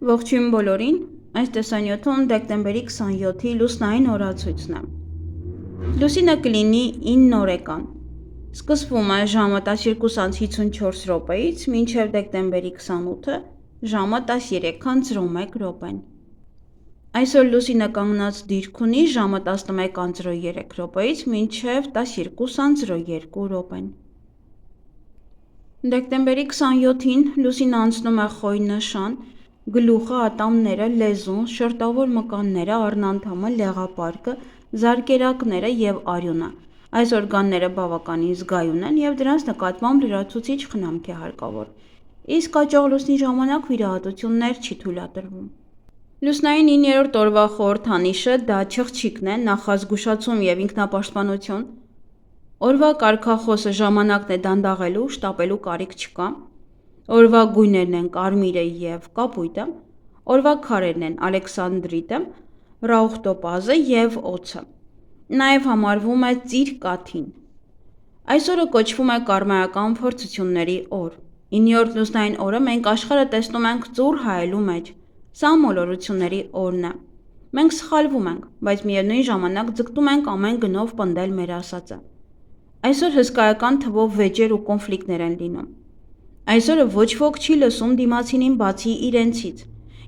Ողջույն բոլորին, այս տեսանյութում դեկտեմբերի 27-ի լուսնային օրացույցն է։ Լուսինը կլինի 9 օրեկան։ Սկսվում է ժամը 12:54 րոպեից մինչև դեկտեմբերի 28-ը ժամը 13:01 րոպեն։ Այսօր լուսինը կանգնած դիրք ունի ժամը 11:03 րոպեից մինչև 12:02 րոպեն։ Դեկտեմբերի 27-ին լուսինը անցնում է խոյ նշան, գլուխը, ատամները, լեզուն, շերտավոր մկանները, առնանդամը, լեղապարկը, զարկերակները և արյունը։ Այս օրգանները բավականին զգայուն են և դրանց նկատմամբ լրացուցիչ խնամք է հարկավոր, իսկ աճող լուսնի ժամանակ վիրահատություններ չի թույլատրվում։ Լուսնային 9-րդ օրվա խորհրդանիշը դա չղջիկն է, նախազգուշացում և ինքնապաշտպանություն։ Օրվա կարգախոսը ժամանակն է դանդաղելու, շտապելու կարիք չկա։ Օրվա գույներն են կարմիրը և կապույտը, օրվա քարերն են ալեքսանդրիտը, ռաուխտոպազը և օձը։ Նաև համարվում է ծիր կաթին։ Այսօրը կոչվում է կարմայական փորձությունների օր։ 9-րդ լուսնային օրը մենք աշխարհը տեսնում ենք ծուռ հայելու մեջ։ Սա մոլորությունների օրն է։ Մենք սխալվում ենք, բայց միևնույն ժամանակ ձգտում ենք ամեն գնով պնդել մեր ասածը։ Այսօր հսկայական թվով վեճեր ու կոնֆլիկտներ են լինում։ Այսօրը ոչ ոք չի լսում դիմացինին բացի իրենցից,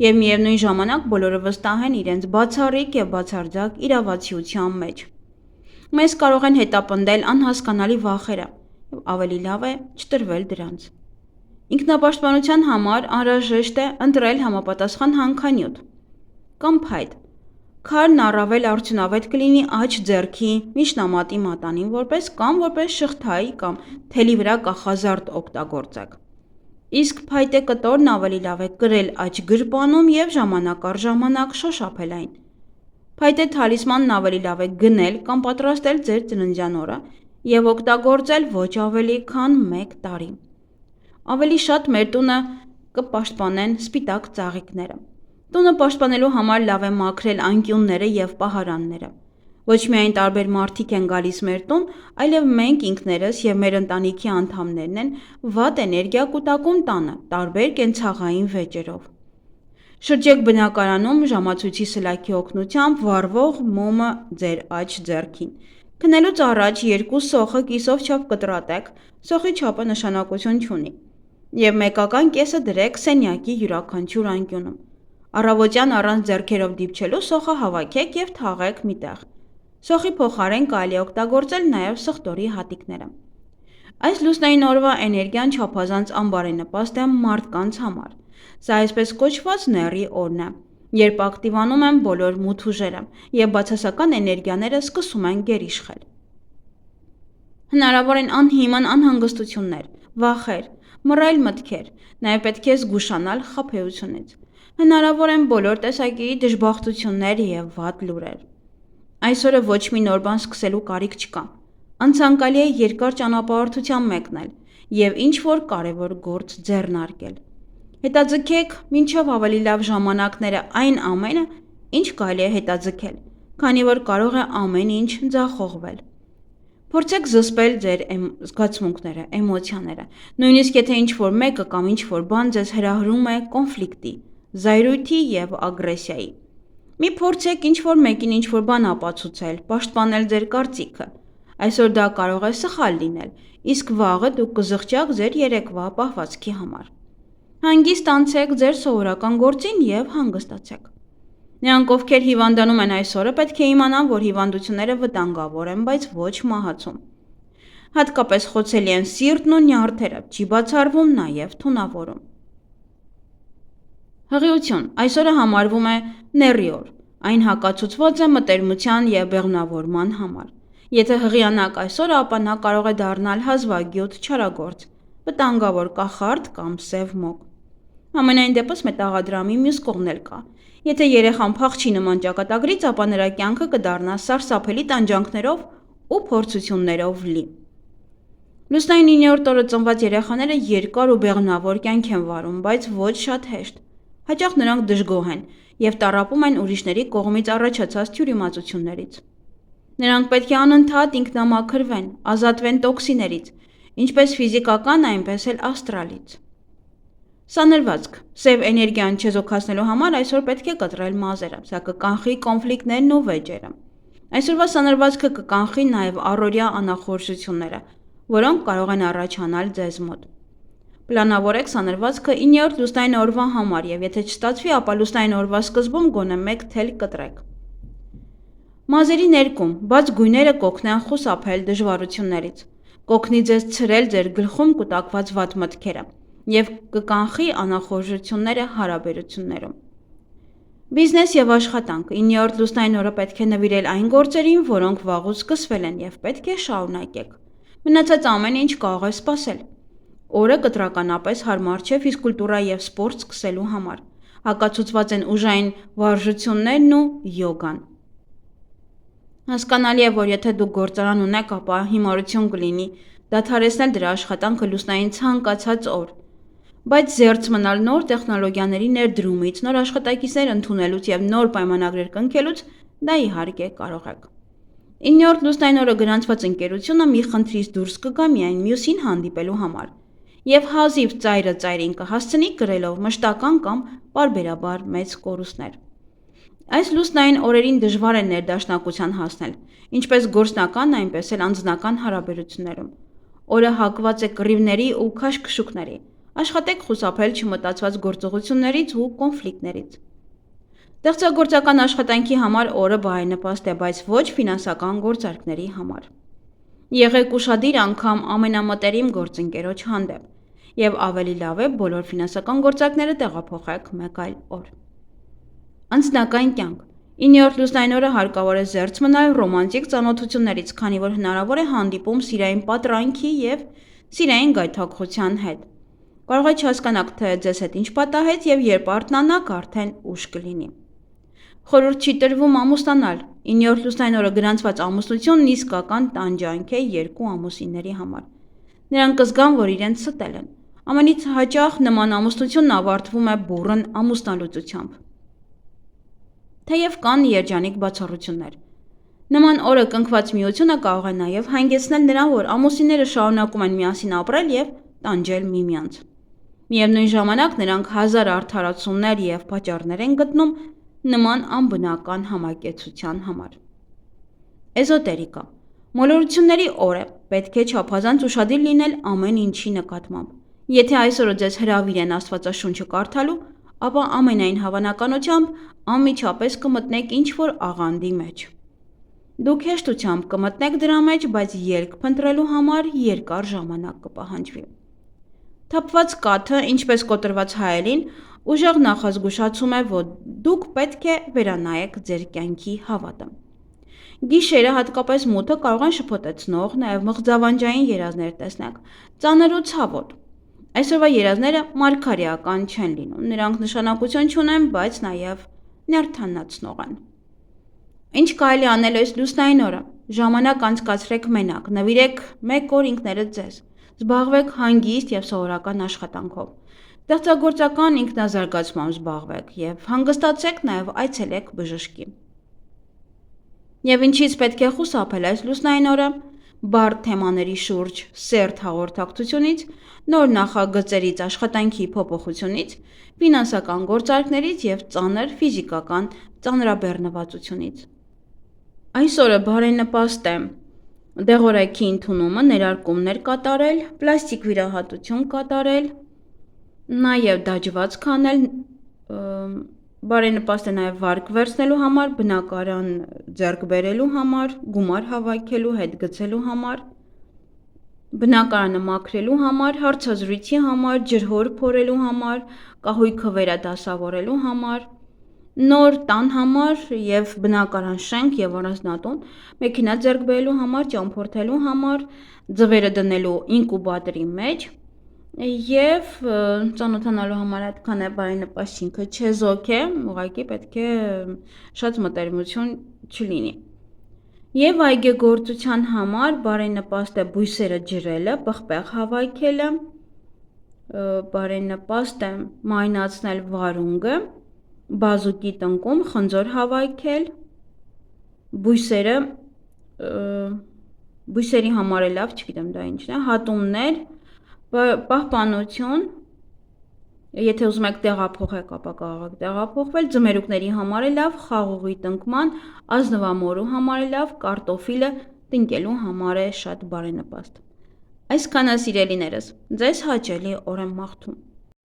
և միևնույն ժամանակ բոլորը վստահ են իրենց բացառիկ և բացարձակ իրավացիության մեջ։ Մեզ կարող են հետապնդել անհասկանալի վախերը, և ավելի լավ է չտրվել դրանց։ Ինքնապաշտպանության համար անհրաժեշտ է ընտրել համապատասխան հանքանյութ կամ փայտ։ Քարն առավել արդյունավետ կլինի աջ ձեռքի միջնամատի մատանին որպես կամ որպես շղթայի կամ թելի վրա կախազարդ օգտագործեք։ Իսկ փայտե կտորն ավելի լավ է կրել աջ գրպանում և ժամանակ առ ժամանակ շոշափել այն։ Փայտե թալիսմանն ավելի լավ է գնել կամ պատրաստել ձեր ծննդյան օրը և օգտագործել ոչ ավելի քան 1 տարի։ Ավելի շատ մեր տունը կպաշտպանեն սպիտակ ծաղիկները։ Տունը պաշտպանելու համար լավ է մաքրել անկյունները և պահարանները։ Ոչ միայն տարբեր մարդիկ են գալիս մեր տուն, այլև մենք ինքներս և մեր ընտանիքի անդամներն են վատ էներգիա կուտակում տանը տարբեր կենցաղային վեճերով։ Շրջեք բնակարանում ժամացույցի սլաքի օգնությամբ վառվող մոմը ձեր աջ ձեռքին։ Քնելուց առաջ 2 սոխը կիսով չափ կտրատեք, սոխի չափը նշանակություն չունի, և մեկական կեսը դրեք սենյակի յուրաքանչյուր անկյունում։ Առավոտյան առանց ձեռքերով դիպչելու սոխը հավաքեք և թաղեք մի տեղ։ Սոխի փոխարեն կարելի է օգտագործել նաև սխտորի հատիկները։ Այս լուսնային օրվա էներգիան չափազանց անբարենպաստ է մարդկանց համար։ Սա այսպես կոչված նեռի օրն է, երբ ակտիվանում են բոլոր մութ ուժերը, և բացասական էներգիաները սկսում են գերիշխել։ Հնարավոր են անհիմն անհանգստություններ, վախեր, մռայլ մտքեր, նաև պետք է զգուշանալ խաբեությունից։ Հնարավոր են բոլոր տեսակի դժբախտություններ և վատ լուրեր։ Այսօրը ոչ մի նոր բան սկսելու կարիք չկա։ Անցանկալի է երկար ճանապարհորդության մեկնել և ինչ-որ կարևոր գործ ձեռնարկել։ Հետաձգեք մինչև ավելի լավ ժամանակները այն ամենը, ինչ կարելի է հետաձգել, քանի որ կարող է ամեն ինչ ձախողվել։ Փորձեք զսպել ձեր զգացմունքները, էմոցիաները, նույնիսկ եթե ինչ-որ մեկը կամ ինչ-որ բան ձեզ հրահրում է կոնֆլիկտի, զայրույթի և ագրեսիայի։ Մի փորձեք ինչ-որ մեկին ինչ-որ բան ապացուցել, պաշտպանել ձեր կարծիքը։ Այսօր դա կարող է սխալ լինել, իսկ վաղը դուք կզղջաք ձեր երեկվա պահվածքի համար։ Հանգիստ անցեք ձեր սովորական գործին և հանգստացեք։ Նրանք, ովքեր հիվանդանում են այս օրը, պետք է իմանան, որ հիվանդությունները վտանգավոր են, բայց ոչ մահացում։ Հատկապես խոցելի են սիրտն ու նյարդերը, չի բացառվում նաև թունավորում։ Հղիություն այսօրը համարվում է նեռի օր։ Այն հակացուցված է մտերմության և բեղմնավորման համար։ Եթե հղիանաք այսօրը, ապա նա կարող է դառնալ հազվագյուտ չարագործ, վտանգավոր կախարդ կամ սև մոգ։ Համենայն դեպս մետաղադրամի մյուս կողմն էլ կա։ Եթե երեխան փախչի նման ճակատագրից, ապա նրա կյանքը կդառնա սարսափելի տանջանքներով ու փորձություններով լի։ Լուսնային 9-րդ օրը ծնված երեխաները երկար ու բեղմնավոր կյանք են վարում, բայց ոչ շատ հեշտ։ Հաճախ նրանք դժգոհ են և տառապում են ուրիշների կողմից առաջացած թյուրիմացություններից։ Նրանք պետք է անընդհատ Սանրվածք։ Սև էներգիան չեզոքացնելու համար այսօր պետք է կտրել մազերը, սա կկանխի կոնֆլիկտներն ու վեճերը։ Այսօրվա սանրվածքը կկանխի նաև առօրյա անախորժությունները, որոնք կարող են առաջանալ ձեզ մոտ։ Պլանավորեք սանրվածքը 9-րդ լուսնային օրվա համար եւ եթե չստացվի, ապա լուսնային օրվա սկզբում գոնե 1 թել կտրեք։ Մազերի ներկում բաց գույները կօգնեն խուսափել դժվարություններից։ Կօգնի ձեզ ցրել ձեր գլխում կուտակված վատ մտքերը եւ կկանխի անախորժությունները հարաբերություններում։ Բիզնես եւ աշխատանք 9-րդ լուսնային օրը պետք է նվիրել այն գործերին, որոնք վաղուց սկսվել են եւ պետք է շարունակեք։ Մնացած ամեն ինչ կարող է սպասել։ Օրը կտրականապես հարմար չէ ֆիզկուլտուրա եւ սպորտ սկսելու համար։ Հակացուցված են ուժային վարժություններն ու յոգան։ Հասկանալի է, որ եթե դուք գործարան ունեք, ապա հիմարություն կլինի դադարեցնել դրա աշխատանքը լուսնային ցանկացած օր։ Բայց զերծ մնալ նոր տեխնոլոգիաների ներդրումից, նոր աշխատակիցներ ընդունելուց եւ նոր պայմանագրեր կնքելուց դա իհարկե կարող եք։ 9-րդ լուսնային օրը գրանցված ընկերությունը մի խնդրից դուրս կգա միայն մյուսին հանդիպելու համար եւ հազիվ ծայրը ծայրին կհասցնի կրելով մշտական կամ պարբերաբար մեծ կորուստներ։ Այս լուսնային օրերին դժվար է ներդաշնակության հասնել, ինչպես գործնական, այնպես էլ անձնական հարաբերություններում։ Օրը հակված է կռիվների ու քաշքշուկների։ Աշխատեք խուսափել չմտածված գործողություններից ու կոնֆլիկտներից։ Ստեղծագործական աշխատանքի համար օրը բարենպաստ է, բայց ոչ ֆինանսական գործարքների համար։ Եղեք ուշադիր անգամ ամենամտերիմ գործընկերոջ հանդեպ եւ ավելի լավ է բոլոր ֆինանսական գործարքները տեղափոխեք մեկ այլ օր։ Անձնական կյանք 9-րդ լուսնային օրը հարկավոր է զերծ մնալ ռոմանտիկ ծանոթություններից, քանի որ հնարավոր է հանդիպում սիրային պատրանքի եւ սիրային գայթակղության հետ։ Կարող է չհասկանաք, թե ձեզ հետ ինչ պատահեց եւ երբ արթնանաք, արդեն ուշ կլինի։ Խորհուրդ չի տրվում ամուսնանալ։ 9-րդ լուսնային օրը գրանցված ամուսնությունն իսկական տանջանք է երկու ամուսինների համար։ Նրանք կզգան, որ իրենց ստել են։ Ամենից հաճախ նման ամուսնությունն ավարտվում է բուռն ամուսնալուծությամբ։ Թեև կան երջանիկ բացառություններ։ Նման օրը կնքված միությունը կարող է նաև հանգեցնել նրան, որ ամուսինները շարունակում են միասին ապրել եւ տանջել միմյանց։ Միևնույն ժամանակ նրանք հազար արդարացումներ եւ պատճառներ են գտնում նման անբնական համակեցության համար։ Էզոտերիկա մոլորությունների օր է, պետք է չափազանց ուշադիր լինել ամեն ինչի նկատմամբ։ Եթե այսօրը ձեզ հրավիրեն Աստվածաշունչը կարդալու, ապա ամենայն հավանականությամբ անմիջապես կմտնեք ինչ-որ աղանդի մեջ։ Դուք հեշտությամբ կմտնեք դրա մեջ, բայց ելք փնտրելու համար երկար ժամանակ կպահանջվի։ Թափված կաթը, ինչպես կոտրված հայելին, ուժեղ նախազգուշացում է, որ դուք պետք է վերանայեք ձեր կյանքի հավատը։ Գիշերը հատկապես մութը կարող են շփոթեցնող, նաև մղձավանջային երազներ տեսնեք, ծանր ու ցավոտ։ Այսօրվա երազները մարգարեական չեն լինում, նրանք նշանակություն չունեն, բայց նաև նյարդայնացնող են։ Ինչ կարելի անել այս լուսնային օրը։ Ժամանակ անցկացրեք մենակ, նվիրեք 1 օր ինքներդ ձեզ, զբաղվեք հանգիստ եւ սովորական աշխատանքով։ Ստեղծագործական ինքնազարգացմամբ զբաղվեք եւ հանգստացեք, նաեւ այցելեք բժշկի։ Եվ ինչից պետք է խուսափել այս լուսնային օրը։ Բարդ թեմաների շուրջ սերտ հաղորդակցությունից, նոր նախագծերից, աշխատանքի փոփոխությունից, ֆինանսական գործարքներից եւ ծանր ֆիզիկական ծանրաբեռնվածությունից։ Այս օրը բարենպաստ է դեղորայքի ընդունումը, ներարկումներ կատարել, պլաստիկ վիրահատություն կատարել, նաեւ դաջվածք անել, բարենպաստ է նաեւ վարկ վերցնելու համար, բնակարան ձեռք բերելու համար, գումար հավաքելու, հետ գցելու համար, բնակարանը մաքրելու համար, հարցազրույցի համար, ջրհոր փորելու համար, կահույքը վերադասավորելու համար, նոր տան համար եւ բնակարան շենք եւ առանձնատուն, մեքենա ձեռք բերելու համար, ճամփորդելու համար, ձվերը դնելու ինկուբատորի մեջ եւ ծանոթանալու համար այդքան է բարենպաստ ինքը չեզոք է, ուղղակի պետք է շատ մտերմություն չլինի։ Եվ այգեգործության համար բարենպաստ է բույսերը ջրելը, պղպեղ հավաքելը, բարենպաստ է մայնացնել վարունգը, բազուկի տնկում խնձոր հավաքել, բույսերի համար է լավ, չգիտեմ դա ինչն է, հատումներ, պահպանություն, Եթե ուզում եք տեղափոխեք, ապա կարող եք տեղափոխվել, ձմերուկների համար է լավ, խաղողի տնկման, ազնվամորու համար է լավ, կարտոֆիլը տնկելու համար է շատ բարենպաստ։ Այսքանը սիրելիներս, ձեզ հաճելի օր եմ մաղթում։